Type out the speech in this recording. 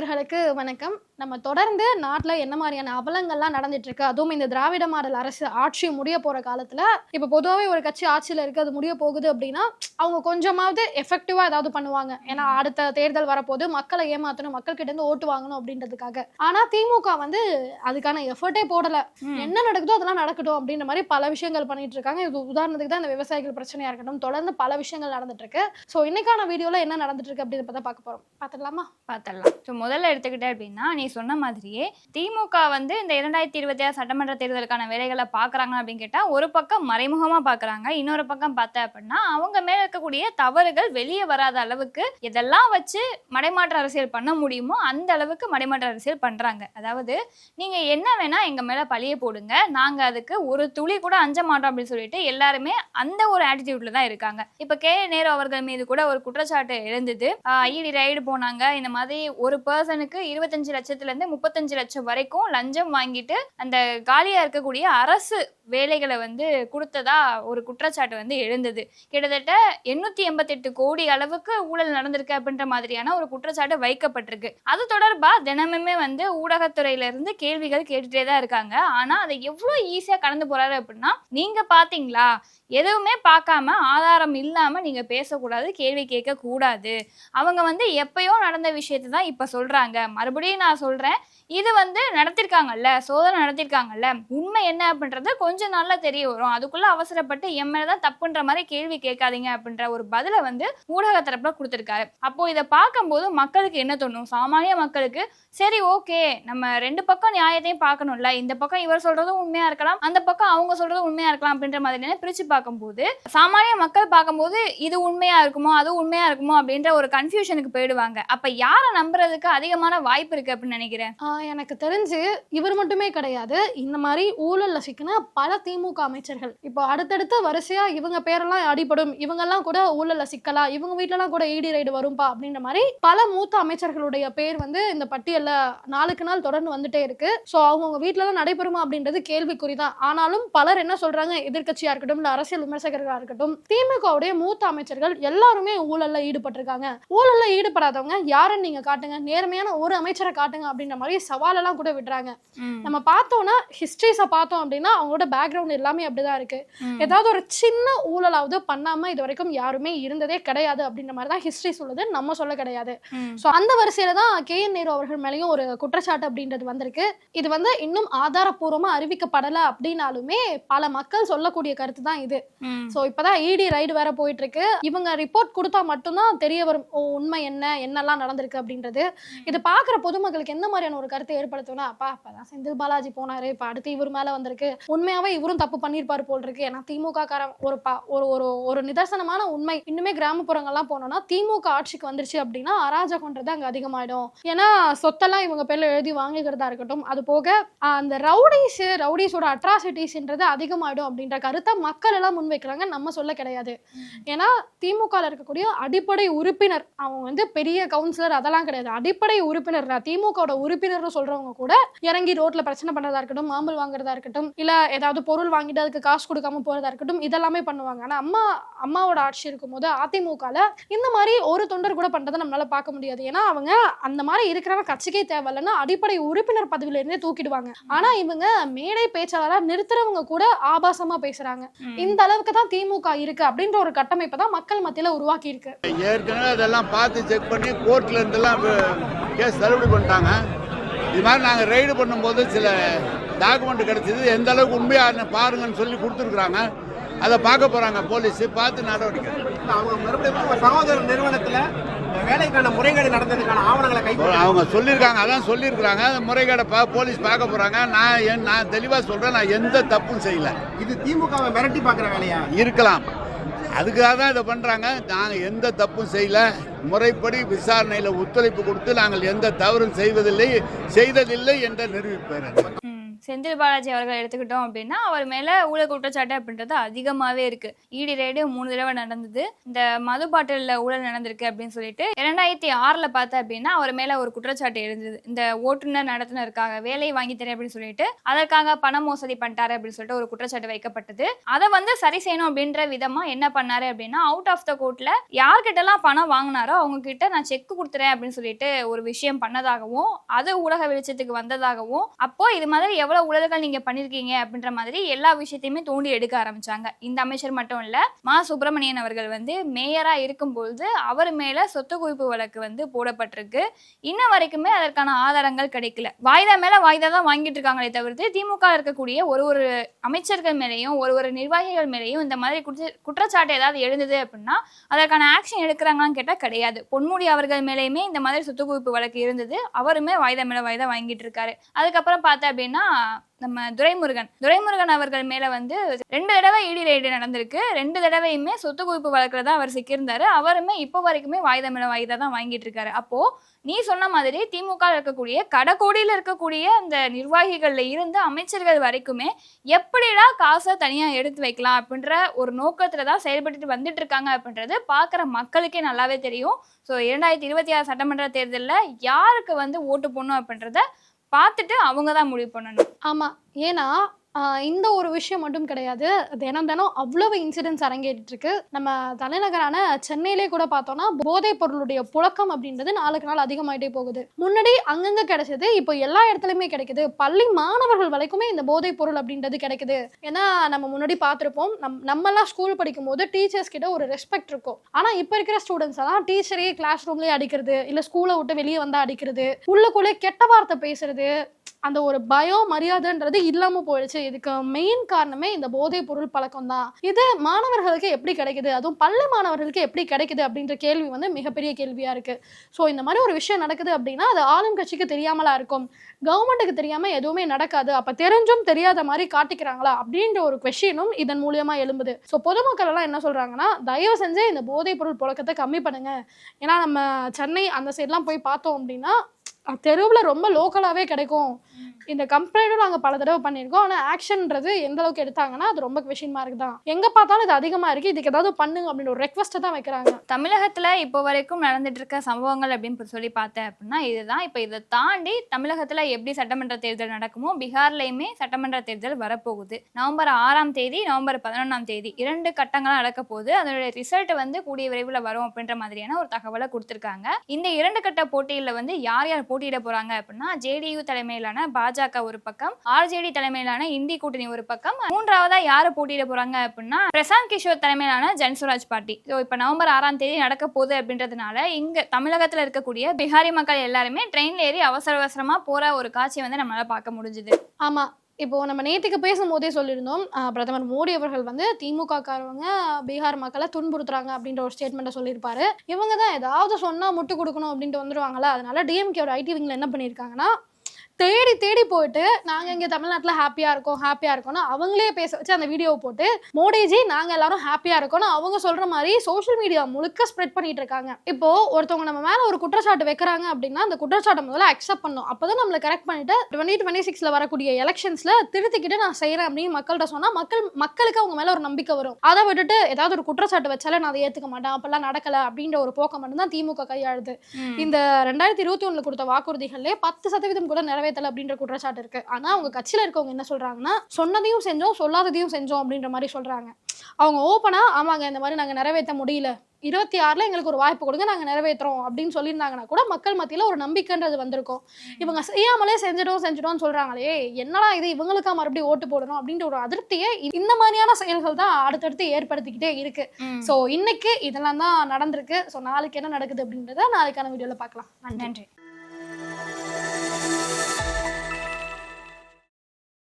நேயர்களுக்கு வணக்கம். நம்ம தொடர்ந்து நாட்டில் என்ன மாதிரியான அவலங்கள்லாம் நடந்துட்டு இருக்கு, அதுவும் இந்த திராவிட மாடல் அரசு ஆட்சி முடிய போற காலத்துல இப்போ பொதுவாகவே ஒரு கட்சி ஆட்சியில் இருக்கு, அது முடிய போகுது அப்படின்னா அவங்க கொஞ்சமாவது எஃபெக்டிவா ஏதாவது பண்ணுவாங்க. ஏன்னா அடுத்த தேர்தல் வரப்போது, மக்களை ஏமாத்தணும், மக்கள் கிட்ட இருந்து ஓட்டு வாங்கணும் அப்படின்றதுக்காக. ஆனா திமுக வந்து அதுக்கான எஃபர்ட்டே போடல. என்ன நடக்குதோ அதெல்லாம் நடக்கட்டும் அப்படின்ற மாதிரி பல விஷயங்கள் பண்ணிட்டு இருக்காங்க. இது உதாரணத்துக்கு தான் இந்த விவசாயிகள் பிரச்சனையா இருக்கட்டும், தொடர்ந்து பல விஷயங்கள் நடந்துட்டு இருக்கு. ஸோ இன்னைக்கான வீடியோல என்ன நடந்துட்டு இருக்கு அப்படின்னு பார்க்க போறோம். பார்த்துடலாமா? பார்த்துடலாம். ஸோ முதல்ல எடுத்துக்கிட்டே அப்படின்னா, நீ சொன்ன மாதிரியே திமுக வந்து இந்த 2026 சட்டமன்ற தேர்தலுக்கான வேலைகளை பார்க்குறாங்க அப்படின்னு கேட்டால், ஒரு பக்கம் மறைமுகமாக பார்க்குறாங்க, இன்னொரு பக்கம் பார்த்தேன் அப்படின்னா அவங்க மேலே இருக்கக்கூடிய தவறுகள் வெளியே வராத அளவுக்கு எதெல்லாம் வச்சு மடைமாற்ற அரசியல் பண்ண முடியுமோ அந்த அளவுக்கு மடைமாற்ற அரசியல் பண்ணுறாங்க. அதாவது நீங்கள் என்ன வேணால் எங்கள் மேலே பழிய போடுங்க, நாங்கள் அதுக்கு ஒரு துளி கூட அஞ்ச மாட்டோம் அப்படின்னு சொல்லிட்டு எல்லாருமே அந்த ஒரு ஆட்டிடியூட்ல தான் இருக்காங்க. இப்போ நேரு அவர்கள் மீது கூட ஒரு குற்றச்சாட்டு எழுந்தது. ஐடி ரைடு போனாங்க, இந்த மாதிரி ஒரு பர்சனுக்கு 25 லட்சத்துலேருந்து 35 லட்சம் வரைக்கும் லஞ்சம் வாங்கிட்டு அந்த காலியா இருக்கக்கூடிய அரசு வேலைகளை வந்து கொடுத்ததா ஒரு குற்றச்சாட்டு வந்து எழுந்தது. கிட்டத்தட்ட 888 கோடி அளவுக்கு ஊழல் நடந்திருக்கு அப்படின்ற மாதிரியான ஒரு குற்றச்சாட்டு வைக்கப்பட்டிருக்கு. அது தொடர்பா தினமுமே வந்து ஊடகத்துறையில இருந்து கேள்விகள் கேட்டுட்டே தான் இருக்காங்க. ஆனா அதை எவ்வளவு ஈஸியா கடந்து போறாரு அப்படின்னா, நீங்க பாத்தீங்களா, எதுவுமே பார்க்காம ஆதாரம் இல்லாம நீங்க பேசக்கூடாது, கேள்வி கேட்க கூடாது. அவங்க வந்து எப்பயோ நடந்த விஷயத்தை தான் இப்ப சொல்றாங்க. மறுபடியும் நான் சொல்றேன், இது வந்து நடத்திருக்காங்கல்ல, சோதனை நடத்திருக்காங்கல்ல, உண்மை என்ன அப்படின்றது கொஞ்ச நாள்ல தெரிய வரும். அதுக்குள்ள அவசரப்பட்டு என் மேலதான் தப்புன்ற மாதிரி கேள்வி கேட்காதீங்க அப்படின்ற ஒரு பதில வந்து ஊடக தரப்புல கொடுத்திருக்காரு. அப்போ இதை பார்க்கும்போது மக்களுக்கு என்ன தோணும்? சாமானிய மக்களுக்கு சரி, ஓகே, நம்ம ரெண்டு பக்கம் நியாயத்தையும் பார்க்கணும்ல, இந்த பக்கம் இவர் சொல்றதும் உண்மையா இருக்கலாம், அந்த பக்கம் அவங்க சொல்றதும் உண்மையா இருக்கலாம் அப்படின்ற மாதிரி பிரிச்சு பார்க்கும்போது சாமானிய மக்கள் பார்க்கும்போது இது உண்மையா இருக்குமோ அது உண்மையா இருக்குமோ அப்படின்ற ஒரு கன்ஃபியூஷனுக்கு போயிடுவாங்க. அப்ப யாரை நம்புறதுக்கு அதிகமான வாய்ப்பு இருக்கு அப்படின்னு நினைக்கிறேன்? எனக்கு தெரிஞ்சு இவர் மட்டுமே கிடையாது, இந்த மாதிரி ஊழல்ல சிக்கின பல திமுக அமைச்சர்கள் இப்போ அடுத்தடுத்து வரிசையா இவங்க பேரெல்லாம் அடிபடும், இவங்கெல்லாம் கூட ஊழல்ல சிக்கலாம், இவங்க வீட்டுல கூட ஈடி ரைடு வரும்பா அப்படின்ற மாதிரி பல மூத்த அமைச்சர்களுடைய பேர் வந்து இந்த பட்டியல்ல நாளுக்கு நாள் தொடர்ந்து வந்துட்டே இருக்கு. சோ அவங்க வீட்டுல தான் நடைபெறுமா அப்படின்றது கேள்விக்குறிதான். ஆனாலும் பலர் என்ன சொல்றாங்க, எதிர்கட்சியா இருக்கட்டும் இல்ல அரசியல் விமர்சகர்களா இருக்கட்டும், திமுகவுடைய மூத்த அமைச்சர்கள் எல்லாருமே ஊழல்ல ஈடுபட்டிருக்காங்க. ஊழல்ல ஈடுபடாதவங்க யாருன்னு நீங்க காட்டுங்க, நேர்மையான ஒரு அமைச்சரை காட்டுங்க அப்படின்ற மாதிரி சவாலெல்லாம் கூட விடுறாங்க. நம்ம பார்த்தோம்னா ஹிஸ்டரிஸை பார்த்தோம் அப்படின்னா அவங்களோட பேக்ரவுண்ட் எல்லாமே அப்படிதான் இருக்கு. ஏதாவது ஒரு சின்ன ஊழலாவது பண்ணாம இது வரைக்கும் யாருமே இருந்ததே கிடையாது அப்படின்ற மாதிரி தான் ஹிஸ்டரி சொல்லுது, நம்ம சொல்ல கிடையாது. ஸோ அந்த வரிசையில தான் நேரு அவர்கள் மேலேயும் ஒரு குற்றச்சாட்டு அப்படின்றது வந்திருக்கு. இது வந்து இன்னும் ஆதாரப்பூர்வமா அறிவிக்கப்படலை அப்படின்னாலுமே பல மக்கள் சொல்லக்கூடிய கருத்து தான் இது. ஸோ இப்பதான் இடி ரைடு வேற போயிட்டு இருக்கு. இவங்க ரிப்போர்ட் கொடுத்தா மட்டும்தான் தெரிய வரும் உண்மை என்னெல்லாம் நடந்திருக்கு அப்படின்றது. இது பாக்குற பொதுமக்களுக்கு எந்த மாதிரியான ஒரு கருத்தை ஏற்படுத்தும்னா, அப்பா அப்பதான் செந்தில் பாலாஜி போனாரு, இப்ப அடுத்து இவர் மேல வந்திருக்கு, உண்மையாவே இவரும் தப்பு பண்ணிருப்பாரு போல் இருக்கு. ஏன்னா திமுக காரன் ஒரு நிதர்சனமான உண்மை, இன்னுமே கிராமப்புறங்கள்லாம் போனோம்னா திமுக ஆட்சிக்கு வந்துருச்சு அப்படின்னா அராஜகம்ன்றது அங்க அதிகமாயிடும். ஏன்னா சொத்தெல்லாம் இவங்க பேர்ல எழுதி வாங்கிக்கிறதா இருக்கட்டும், அது போக அந்த ரவுடிஸோட அட்ராசிட்டிஸ்ன்றது அதிகமாயிடும் அப்படின்ற கருத்தை மக்கள் எல்லாம் முன்வைக்கிறாங்க, நம்ம சொல்ல கிடையாது. ஏன்னா திமுக இருக்கக்கூடிய அடிப்படை உறுப்பினர், அவங்க வந்து பெரிய கவுன்சிலர் அதெல்லாம் கிடையாது, அடிப்படை உறுப்பினர் திமுக உறுப்பினர் சொல்றவங்க கூட இறங்கி ரோட்ல பிரச்சனை பண்றதா இருக்கட்டும், மாம்பல் வாங்குறதா இருக்கட்டும், இல்ல ஏதாவது பொருள் வாங்கிட்டு அதுக்கு காசு கொடுக்காம போறதா இருக்கட்டும், இதெல்லாமே பண்ணுவாங்க. ஆனா அம்மாவோட ஆட்சி இருக்கும் போது அதிமுகல இந்த மாதிரி ஒரு தொண்டர் கூட பண்றதை நம்மளால பார்க்க முடியாது. ஏன்னா அவங்க அந்த மாதிரி இருக்கிறவங்க கட்சிக்கே தேவையில்லைன்னா அடிப்படை உறுப்பினர் பதவியில இருந்தே தூக்கிடுவாங்க. ஆனா இவங்க மேடை பேச்சாளரா நிறுத்துறவங்க கூட ஆபாசமா பேசுறாங்க. இந்த அளவுக்கு தான் திமுக இருக்கு அப்படின்ற ஒரு கட்டமைப்பை தான் மக்கள் மத்தியில உருவாக்கி இருக்கு. ஏற்கனவே அதெல்லாம் பார்த்து செக் பண்ணி கோர்ட்ல இருந்தெல்லாம் கேஸ் தள்ளுபடி பண்ணிட்டாங்க. இது மாதிரி நாங்கள் ரைடு பண்ணும்போது சில டாக்குமெண்ட் கிடைச்சது, எந்த அளவுக்கு உண்மையாக பாருங்கன்னு சொல்லி கொடுத்துருக்குறாங்க. அதை பார்க்க போகிறாங்க போலீஸ், பார்த்து நடவடிக்கை. அவங்க மறுபடியும் சகோதர நிறுவனத்தில் வேலைக்கான முறைகேடு நடந்ததுக்கான ஆவணங்களை அவங்க சொல்லியிருக்காங்க, அதான் சொல்லியிருக்கிறாங்க. அந்த முறைகேடை போலீஸ் பார்க்க போகிறாங்க. நான் தெளிவாக சொல்கிறேன், நான் எந்த தப்பும் செய்யலை. இது திமுகவை மிரட்டி பார்க்குற வேலையா இருக்கலாம், அதுக்காக தான் இதை பண்ணுறாங்க. நாங்கள் எந்த தப்பும் செய்யல, முறைப்படி விசாரணையில் ஒத்துழைப்பு கொடுத்து நாங்கள் எந்த தவறும் செய்ததில்லை என்று நிரூபிப்பேன். செந்தில் பாலாஜி அவர்கள் எடுத்துக்கிட்டோம் அப்படின்னா அவர் மேல ஊழல் குற்றச்சாட்டு அப்படின்றது அதிகமாவே இருக்கு. இடி ரெய்டு 3 தடவை நடந்தது. இந்த மது பாட்டில்ல ஊழல் நடந்திருக்கு அப்படின்னு சொல்லிட்டு 2006ல பார்த்தா அப்படின்னா அவர் மேல ஒரு குற்றச்சாட்டு எழுந்தது. இந்த ஓட்டுநர் நடத்துனருக்காக வேலை வாங்கி தரேன் அப்படின்னு சொல்லிட்டு அதற்காக பண மோசடி பண்ணிட்டாரு அப்படின்னு சொல்லிட்டு ஒரு குற்றச்சாட்டு வைக்கப்பட்டது. அதை வந்து சரி செய்யணும் அப்படின்ற விதமா என்ன பண்ணாரு அப்படின்னா அவுட் ஆஃப் த கோர்ட்ல யார்கிட்ட எல்லாம் பணம் வாங்கினாரோ அவங்க கிட்ட நான் செக் கொடுத்துறேன் அப்படின்னு சொல்லிட்டு ஒரு விஷயம் பண்ணதாகவும் அது ஊடக வெளிச்சத்துக்கு வந்ததாகவும் அப்போ இது மாதிரி எவ்வளவு ஊழல்கள் நீங்க பண்ணிருக்கீங்க அப்படின்ற மாதிரி எல்லா விஷயத்தையுமே தோண்டி எடுக்க ஆரம்பிச்சாங்க. இந்த அமைச்சர் மட்டும் இல்ல, மா சுப்பிரமணியன் அவர்கள் வந்து மேயரா இருக்கும்போது அவர் மேல சொத்து குவிப்பு வழக்கு வந்து போடப்பட்டிருக்கு. இன்ன வரைக்குமே அதற்கான ஆதாரங்கள் கிடைக்கல. வாய்தா மேல வாய்தா தான் வாங்கிட்டு இருக்காங்களே தவிர்த்து திமுக இருக்கக்கூடிய ஒரு அமைச்சர்கள் மேலேயும் ஒரு நிர்வாகிகள் மேலேயும் இந்த மாதிரி குற்றச்சாட்டு ஏதாவது எழுந்தது அப்படின்னா அதற்கான ஆக்ஷன் எடுக்கிறாங்களான்னு கேட்டா கிடையாது. பொன்முடி அவர்கள் மேலேயுமே இந்த மாதிரி சொத்து குவிப்பு வழக்கு இருந்தது. அவருமே வாய்தா மேல வாய்தா வாங்கிட்டு இருக்காரு. அதுக்கப்புறம் பார்த்தா அப்படின்னா நம்ம துரைமுருகன் அவர்கள் மேல வந்து 2 தடவை இடி ரெய்டு நடந்திருக்கு. 2 தடவையுமே சொத்து குவிப்பு வழக்குல தான் அவர் சிக்கியிருந்தாரு. அவருமே இப்போ வரைக்குமே வாய்தா மேல வாய்தா தான் வாங்கிட்டு இருக்காரு. அப்போ நீ சொன்ன மாதிரி திமுக இருக்கக்கூடிய கடைக்கோடியில இருக்கக்கூடிய அந்த நிர்வாகிகள்ல இருந்து அமைச்சர்கள் வரைக்குமே எப்படிடா காசை தனியா எடுத்து வைக்கலாம் அப்படின்ற ஒரு நோக்கத்துலதான் செயல்பட்டு வந்துட்டு இருக்காங்க அப்படின்றது பாக்குற மக்களுக்கே நல்லாவே தெரியும். ஸோ 2026 சட்டமன்ற தேர்தலில் யாருக்கு வந்து ஓட்டு போடணும் அப்படின்றத பார்த்துட்டு அவங்க தான் முடிவு பண்ணணும். ஆமா, ஏன்னா இந்த ஒரு விஷயம் மட்டும் கிடையாது, தினம் தினம் அவ்வளவு இன்சிடென்ட்ஸ் அரங்கேறிட்டு இருக்கு. நம்ம தலைநகரான சென்னையிலே கூட பார்த்தோம்னா போதைப் பொருளுடைய புழக்கம் அப்படின்றது நாளுக்கு நாள் அதிகமாயிட்டே போகுது. முன்னாடி அங்கங்க கிடைச்சது, இப்போ எல்லா இடத்துலயுமே கிடைக்குது. பள்ளி மாணவர்கள் வரைக்குமே இந்த போதைப் பொருள் அப்படின்றது கிடைக்குது. ஏன்னா நம்ம முன்னாடி பார்த்துருப்போம், நம்மெல்லாம் ஸ்கூல் படிக்கும் போது டீச்சர்ஸ் கிட்ட ஒரு ரெஸ்பெக்ட் இருக்கும். ஆனா இப்ப இருக்கிற ஸ்டூடெண்ட்ஸ் எல்லாம் டீச்சரே கிளாஸ் ரூம்லயே அடிக்கிறது, இல்ல ஸ்கூலை விட்டு வெளியே வந்தா அடிக்கிறது, உள்ளுக்குள்ளே கெட்ட வார்த்தை பேசுறது, அந்த ஒரு பயம் மரியாதைன்றது இல்லாம போயிடுச்சு. இதுக்கு மெயின் காரணமே இந்த போதைப் பொருள் பழக்கம் தான். இது மாணவர்களுக்கு எப்படி கிடைக்குது, அதுவும் பள்ளி மாணவர்களுக்கு எப்படி கிடைக்குது அப்படின்ற கேள்வி வந்து மிகப்பெரிய கேள்வியா இருக்கு. ஸோ இந்த மாதிரி ஒரு விஷயம் நடக்குது அப்படின்னா அது ஆளும் கட்சிக்கு தெரியாமலா இருக்கும், கவர்மெண்ட்டுக்கு தெரியாம எதுவுமே நடக்காது. அப்ப தெரிஞ்சும் தெரியாத மாதிரி காட்டிக்கிறாங்களா அப்படின்ற ஒரு கொஸ்டினும் இதன் மூலியமா எழும்புது. ஸோ பொதுமக்கள் எல்லாம் என்ன சொல்றாங்கன்னா, தயவு செஞ்சு இந்த போதைப் பொருள் புழக்கத்தை கம்மி பண்ணுங்க. ஏன்னா நம்ம சென்னை அந்த சைட்லாம் போய் பார்த்தோம் அப்படின்னா தெருவில் ரொம்ப லோக்கலாகவே கிடைக்கும். இந்த கம்ப்ளைண்ட்டும் நாங்கள் பல தடவை பண்ணியிருக்கோம். ஆனால் ஆக்ஷன்ன்றது எந்த அளவுக்கு எடுத்தாங்கன்னா அது ரொம்ப கொஸ்டின் மார்க் தான். எங்கே பார்த்தாலும் இது அதிகமாக இருக்குது, இதுக்கு ஏதாவது பண்ணுங்க அப்படின்னு ஒரு ரெக்வஸ்ட்டை தான் வைக்கிறாங்க. தமிழகத்தில் இப்போ வரைக்கும் நடந்துட்டு இருக்க சம்பவங்கள் அப்படின்னு சொல்லி பார்த்தேன் அப்படின்னா இதுதான். இப்போ இதை தாண்டி தமிழகத்தில் எப்படி சட்டமன்ற தேர்தல் நடக்குமோ பீகார்லையுமே சட்டமன்ற தேர்தல் வரப்போகுது. நவம்பர் 6ஆம் தேதி, நவம்பர் 11ஆம் தேதி 2 கட்டங்களாக நடக்க போகுது. அதனுடைய ரிசல்ட் வந்து கூடிய விரைவில் வரும் அப்படின்ற மாதிரியான ஒரு தகவலை கொடுத்துருக்காங்க. இந்த 2 கட்ட போட்டியில் வந்து யார் யார் போட்டியிட போறாங்க அப்படின்னா JDU தலைமையிலான பாஜக ஒரு பக்கம், RJD தலைமையிலான இந்தி கூட்டணி ஒரு பக்கம், மூன்றாவதா யாரு போட்டியிட போறாங்க அப்படின்னா பிரசாந்த் கிஷோர் தலைமையிலான ஜன்சுராஜ் பார்ட்டி. இப்ப நவம்பர் 6ஆம் தேதி நடக்க போகுது அப்படின்றதுனால இங்க தமிழகத்துல இருக்கக்கூடிய பிகாரி மக்கள் எல்லாருமே ட்ரெயின்ல ஏறி அவசரமா போற ஒரு காட்சியை வந்து நம்மளால பார்க்க முடிஞ்சுது. ஆமா, இப்போ நம்ம நேற்றுக்கு பேசும்போதே சொல்லியிருந்தோம், பிரதமர் மோடி அவர்கள் வந்து திமுக காரவங்க பீகார் மக்களை துன்புறுத்துறாங்க அப்படின்ற ஒரு ஸ்டேட்மெண்ட்டை சொல்லியிருப்பாரு. இவங்க தான் ஏதாவது சொன்னா முட்டு கொடுக்கணும் அப்படின்ட்டு வந்துருவாங்களா. அதனால டிஎம்கேயோட ஐடி விங்ல என்ன பண்ணியிருக்காங்கன்னா, தேடி தேடி போயிட்டு நாங்கள் இங்கே தமிழ்நாட்டில் ஹாப்பியாக இருக்கோம்னு அவங்களே பேச வச்சு அந்த வீடியோவை போட்டு மோடிஜி நாங்கள் எல்லாரும் ஹாப்பியாக இருக்கோம்னு அவங்க சொல்கிற மாதிரி சோஷியல் மீடியா முழுக்க ஸ்ப்ரெட் பண்ணிட்டு இருக்காங்க. இப்போ ஒருத்தவங்க நம்ம மேலே ஒரு குற்றச்சாட்டு வைக்கிறாங்க அப்படின்னா அந்த குற்றச்சாட்டை முதல்ல அக்செப்ட் பண்ணணும். அப்போ தான் நம்மளை கரெக்ட் பண்ணிட்டு 2026 வரக்கூடிய எலெக்ஷன்ஸில் திருத்திக்கிட்டு நான் செய்கிறேன் அப்படின்னு மக்கள்கிட்ட சொன்னால் மக்களுக்கு அவங்க மேலே ஒரு நம்பிக்கை வரும். அதை விட்டுட்டு ஏதாவது ஒரு குற்றச்சாட்டு வச்சாலே நான் அதை ஏற்றுக்க மாட்டேன், அப்பெல்லாம் நடக்கலை அப்படின்ற ஒரு போக்கம் மட்டும்தான் திமுக கையாளுது. இந்த 2021 கொடுத்த வாக்குறுதிகளே 10% கூட நிறைவேற்றல அப்படின்ற குற்றச்சாட்டு இருக்கு. ஆனா அவங்க கட்சியில இருக்கவங்க என்ன சொல்றாங்கன்னா, சொன்னதையும் செஞ்சோம் சொல்லாததையும் செஞ்சோம் அப்படின்ற மாதிரி சொல்றாங்க. அவங்க ஓப்பனா ஆமாங்க இந்த மாதிரி நாங்க நிறைவேற்ற முடியல, 26ல எங்களுக்கு ஒரு வாய்ப்பு கொடுங்க நாங்க நிறைவேற்றுறோம் அப்படின்னு சொல்லியிருந்தாங்கன்னா கூட மக்கள் மத்தியில ஒரு நம்பிக்கைன்றது வந்திருக்கும். இவங்க செய்யாமலே செஞ்சிட்டோம் சொல்றாங்களே, என்னடா இது இவங்களுக்கா மறுபடியும் ஓட்டு போடணும் அப்படின்ற ஒரு அதிருப்தியை இந்த மாதிரியான செயல்கள் தான் அடுத்தடுத்து ஏற்படுத்திக்கிட்டே இருக்கு. சோ இன்னைக்கு இதெல்லாம் தான் நடந்திருக்கு. சோ நாளைக்கு என்ன நடக்குது அப்படின்றத நாளைக்கான வீடியோல பார்க்கலாம். நன்றி.